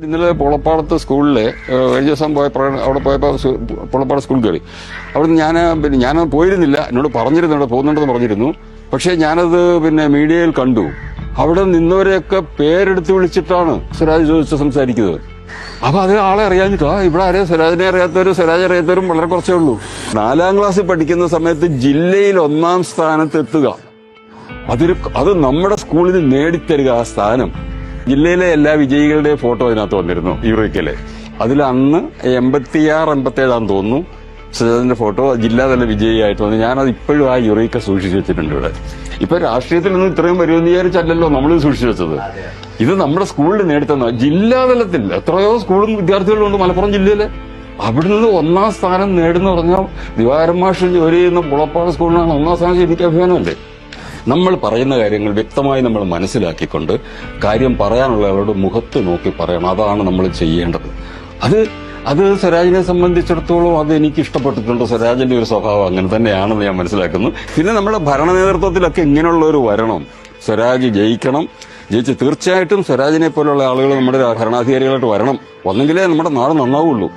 ഇന്നലെ പുളപ്പാടത്ത് സ്കൂളിൽ കഴിഞ്ഞ ദിവസം അവിടെ പോയപ്പോൾ പുളപ്പാട് സ്കൂളിൽ കയറി. അവിടുന്ന് ഞാൻ പോയിരുന്നില്ല, എന്നോട് പറഞ്ഞിരുന്നു, അവിടെ പോകുന്നുണ്ടെന്ന് പറഞ്ഞിരുന്നു. പക്ഷേ ഞാനത് മീഡിയയിൽ കണ്ടു. അവിടെ നിന്നവരെയൊക്കെ പേരെടുത്ത് വിളിച്ചിട്ടാണ് സ്വരാജ് ചോദിച്ച് സംസാരിക്കുന്നത്. അപ്പൊ അത് ആളെ അറിയാഞ്ഞിട്ടോ, ഇവിടെ ആരെയും സ്വരാജിനെ അറിയാത്തവരും സ്വരാജ് അറിയാത്തവരും വളരെ കുറച്ചേ ഉള്ളൂ. 4ാം ക്ലാസ്സിൽ പഠിക്കുന്ന സമയത്ത് ജില്ലയിൽ 1ാം സ്ഥാനത്ത് എത്തുക, അത് നമ്മുടെ സ്കൂളിൽ നേടിത്തരിക. ആ സ്ഥാനം ജില്ലയിലെ എല്ലാ വിജയികളുടെയും ഫോട്ടോ അതിനകത്ത് വന്നിരുന്നു യൂറോയ്ക്കലെ. അതിൽ അന്ന് 86, 87 തോന്നുന്നു സ്വരാജിന്റെ ഫോട്ടോ ജില്ലാതല വിജയിയായിട്ട് വന്നു. ഞാനത് ഇപ്പോഴും ആ യുറീക്ക സൂക്ഷിച്ചു വെച്ചിട്ടുണ്ട് ഇവിടെ. ഇപ്പൊ രാഷ്ട്രീയത്തിൽ നിന്ന് ഇത്രയും വരുമെന്ന് വിചാരിച്ചല്ലല്ലോ നമ്മൾ സൂക്ഷിച്ചു വെച്ചത്. ഇത് നമ്മുടെ സ്കൂളിൽ നേടിത്തന്ന ജില്ലാതലത്തിൽ എത്രയോ സ്കൂളും വിദ്യാർത്ഥികളും ഉണ്ട് മലപ്പുറം ജില്ലയില്. അവിടെ നിന്ന് 1ാം സ്ഥാനം നേടുന്ന പറഞ്ഞാൽ ദിവാകരൻ മാഷ് ജോലി ചെയ്യുന്ന പുളപ്പാട് സ്കൂളിനാണ് 1ാം സ്ഥാനം. എനിക്ക് അഭിമാനമല്ലേ? നമ്മൾ പറയുന്ന കാര്യങ്ങൾ വ്യക്തമായി നമ്മൾ മനസ്സിലാക്കിക്കൊണ്ട് കാര്യം പറയാനുള്ള ആളോട് മുഖത്ത് നോക്കി പറയണം. അതാണ് നമ്മൾ ചെയ്യേണ്ടത്. അത് സ്വരാജിനെ സംബന്ധിച്ചിടത്തോളം അത് എനിക്ക് ഇഷ്ടപ്പെട്ടിട്ടുണ്ട്. സ്വരാജിന്റെ ഒരു സ്വഭാവം അങ്ങനെ തന്നെയാണെന്ന് ഞാൻ മനസ്സിലാക്കുന്നു. പിന്നെ നമ്മുടെ ഭരണ നേതൃത്വത്തിലൊക്കെ ഇങ്ങനെയുള്ളവർ വരണം. സ്വരാജ് ജയിക്കണം. ജയിച്ച് തീർച്ചയായിട്ടും സ്വരാജിനെ പോലുള്ള ആളുകൾ നമ്മുടെ ഭരണാധികാരികളായിട്ട് വരണം. ഒന്നെങ്കിലേ നമ്മുടെ നാട് നന്നാവുള്ളൂ.